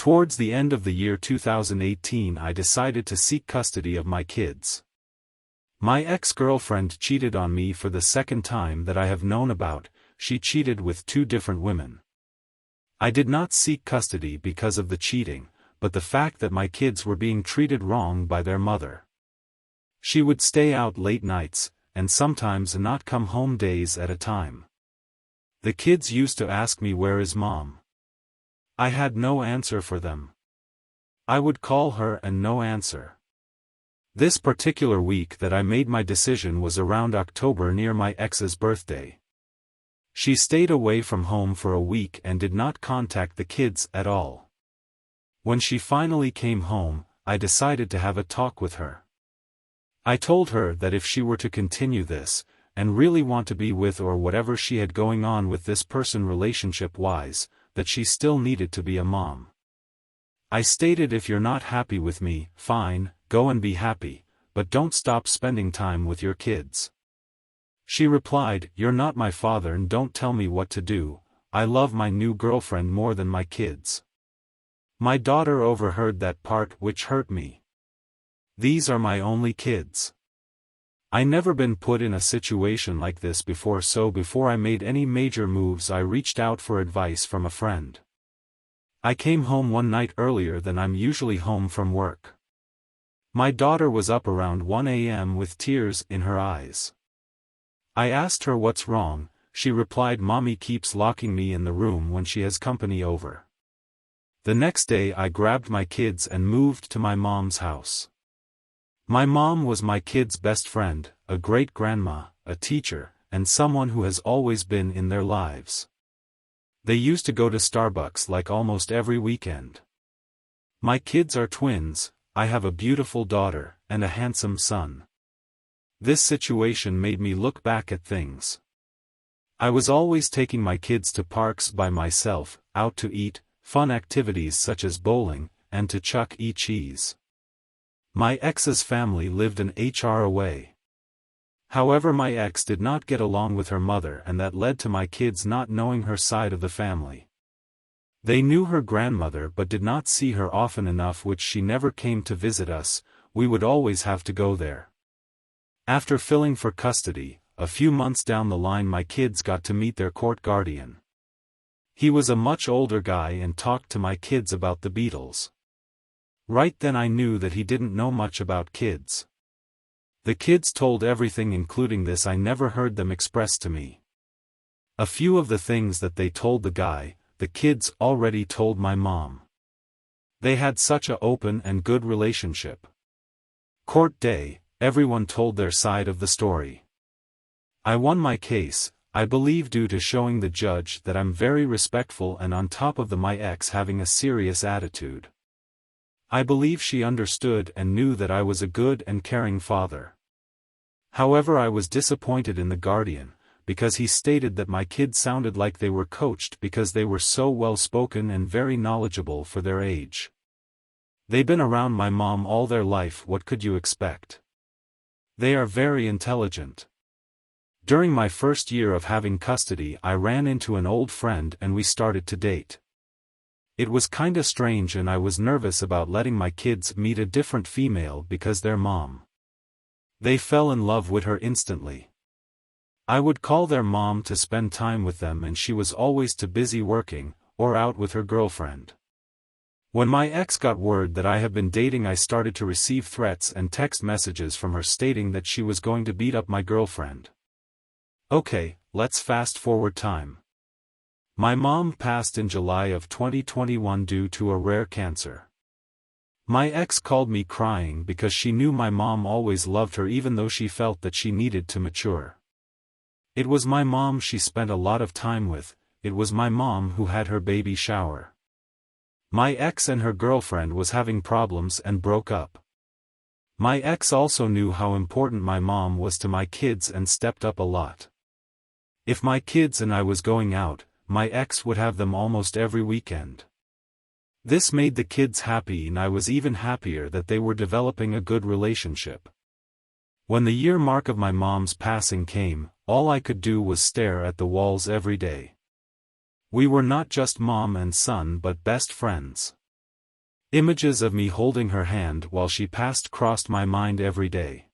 Towards the end of the year 2018, I decided to seek custody of my kids. My ex-girlfriend cheated on me for the second time that I have known about. She cheated with 2 different women. I did not seek custody because of the cheating, but the fact that my kids were being treated wrong by their mother. She would stay out late nights, and sometimes not come home days at a time. The kids used to ask me, "Where is Mom?" I had no answer for them. I would call her and no answer. This particular week that I made my decision was around October, near my ex's birthday. She stayed away from home for a week and did not contact the kids at all. When she finally came home, I decided to have a talk with her. I told her that if she were to continue this, and really want to be with or whatever she had going on with this person relationship-wise, that she still needed to be a mom. I stated, "If you're not happy with me, fine, go and be happy, but don't stop spending time with your kids." She replied, "You're not my father and don't tell me what to do. I love my new girlfriend more than my kids." My daughter overheard that part, which hurt me. These are my only kids. I never been put in a situation like this before, so before I made any major moves I reached out for advice from a friend. I came home one night earlier than I'm usually home from work. My daughter was up around 1 a.m. with tears in her eyes. I asked her what's wrong. She replied, "Mommy keeps locking me in the room when she has company over." The next day I grabbed my kids and moved to my mom's house. My mom was my kids' best friend, a great-grandma, a teacher, and someone who has always been in their lives. They used to go to Starbucks like almost every weekend. My kids are twins. I have a beautiful daughter, and a handsome son. This situation made me look back at things. I was always taking my kids to parks by myself, out to eat, fun activities such as bowling, and to Chuck E. Cheese. My ex's family lived an HR away. However, my ex did not get along with her mother, and that led to my kids not knowing her side of the family. They knew her grandmother but did not see her often enough, which she never came to visit us. We would always have to go there. After filing for custody, a few months down the line my kids got to meet their court guardian. He was a much older guy and talked to my kids about the Beatles. Right then I knew that he didn't know much about kids. The kids told everything, including this I never heard them express to me. A few of the things that they told the guy, the kids already told my mom. They had such an open and good relationship. Court day, everyone told their side of the story. I won my case, I believe, due to showing the judge that I'm very respectful and on top of my ex having a serious attitude. I believe she understood and knew that I was a good and caring father. However, I was disappointed in the guardian, because he stated that my kids sounded like they were coached because they were so well-spoken and very knowledgeable for their age. They've been around my mom all their life. What could you expect? They are very intelligent. During my first year of having custody, I ran into an old friend and we started to date. It was kinda strange and I was nervous about letting my kids meet a different female because their mom. They fell in love with her instantly. I would call their mom to spend time with them and she was always too busy working, or out with her girlfriend. When my ex got word that I have been dating, I started to receive threats and text messages from her stating that she was going to beat up my girlfriend. Okay, let's fast forward time. My mom passed in July of 2021 due to a rare cancer. My ex called me crying because she knew my mom always loved her even though she felt that she needed to mature. It was my mom she spent a lot of time with, it was my mom who had her baby shower. My ex and her girlfriend was having problems and broke up. My ex also knew how important my mom was to my kids and stepped up a lot. If my kids and I was going out, my ex would have them almost every weekend. This made the kids happy and I was even happier that they were developing a good relationship. When the year mark of my mom's passing came, all I could do was stare at the walls every day. We were not just mom and son but best friends. Images of me holding her hand while she passed crossed my mind every day.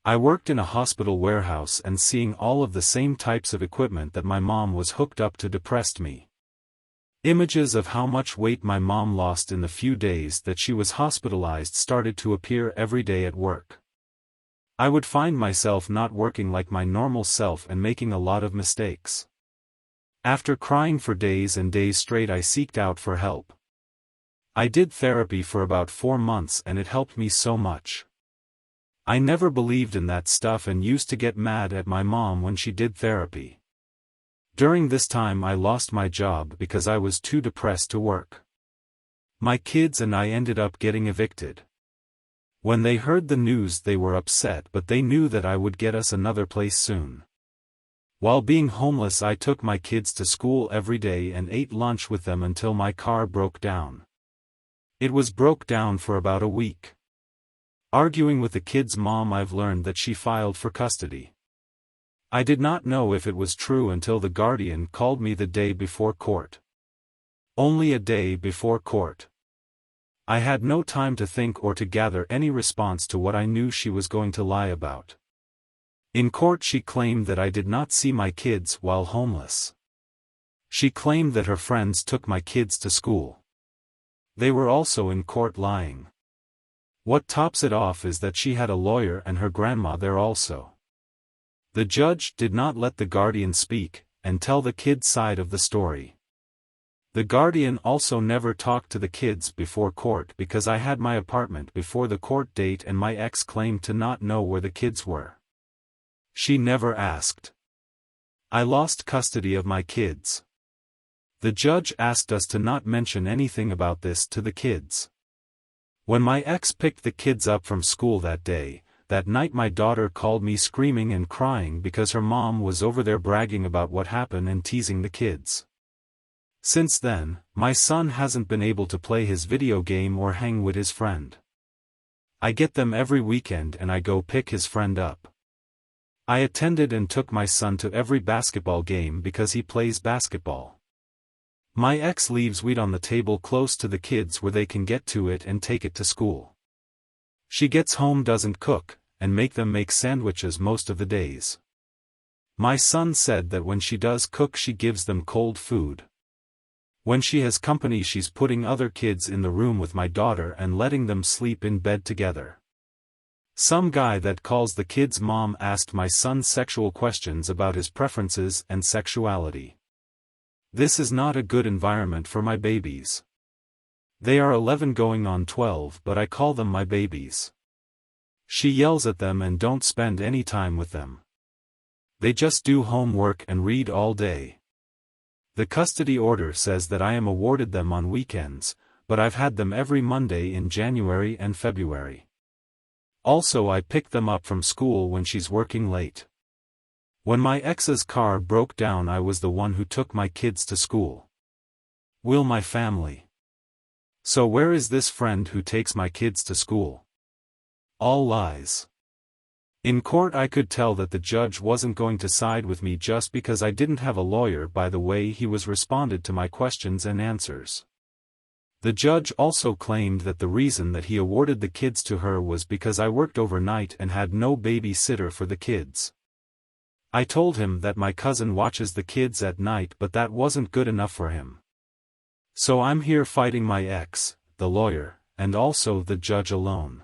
I worked in a hospital warehouse and seeing all of the same types of equipment that my mom was hooked up to depressed me. Images of how much weight my mom lost in the few days that she was hospitalized started to appear every day at work. I would find myself not working like my normal self and making a lot of mistakes. After crying for days and days straight, I sought out for help. I did therapy for about 4 months and it helped me so much. I never believed in that stuff and used to get mad at my mom when she did therapy. During this time I lost my job because I was too depressed to work. My kids and I ended up getting evicted. When they heard the news they were upset, but they knew that I would get us another place soon. While being homeless I took my kids to school every day and ate lunch with them until my car broke down. It was broke down for about a week. Arguing with the kids' mom, I've learned that she filed for custody. I did not know if it was true until the guardian called me the day before court. Only a day before court. I had no time to think or to gather any response to what I knew she was going to lie about. In court she claimed that I did not see my kids while homeless. She claimed that her friends took my kids to school. They were also in court lying. What tops it off is that she had a lawyer and her grandma there also. The judge did not let the guardian speak and tell the kids' side of the story. The guardian also never talked to the kids before court because I had my apartment before the court date and my ex claimed to not know where the kids were. She never asked. I lost custody of my kids. The judge asked us to not mention anything about this to the kids. When my ex picked the kids up from school that night my daughter called me screaming and crying because her mom was over there bragging about what happened and teasing the kids. Since then, my son hasn't been able to play his video game or hang with his friend. I get them every weekend and I go pick his friend up. I attended and took my son to every basketball game because he plays basketball. My ex leaves weed on the table close to the kids where they can get to it and take it to school. She gets home, doesn't cook, and make them make sandwiches most of the days. My son said that when she does cook she gives them cold food. When she has company she's putting other kids in the room with my daughter and letting them sleep in bed together. Some guy that calls the kids' mom asked my son sexual questions about his preferences and sexuality. This is not a good environment for my babies. They are 11 going on 12, but I call them my babies. She yells at them and don't spend any time with them. They just do homework and read all day. The custody order says that I am awarded them on weekends, but I've had them every Monday in January and February. Also I pick them up from school when she's working late. When my ex's car broke down I was the one who took my kids to school. Will my family? So where is this friend who takes my kids to school? All lies. In court I could tell that the judge wasn't going to side with me just because I didn't have a lawyer by the way he was responded to my questions and answers. The judge also claimed that the reason that he awarded the kids to her was because I worked overnight and had no babysitter for the kids. I told him that my cousin watches the kids at night, but that wasn't good enough for him. So I'm here fighting my ex, the lawyer, and also the judge alone.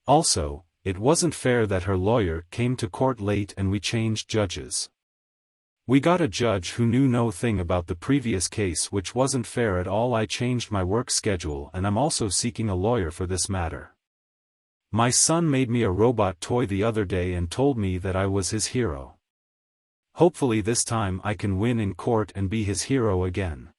Also, it wasn't fair that her lawyer came to court late and we changed judges. We got a judge who knew no thing about the previous case, which wasn't fair at all. I changed my work schedule and I'm also seeking a lawyer for this matter. My son made me a robot toy the other day and told me that I was his hero. Hopefully this time I can win in court and be his hero again.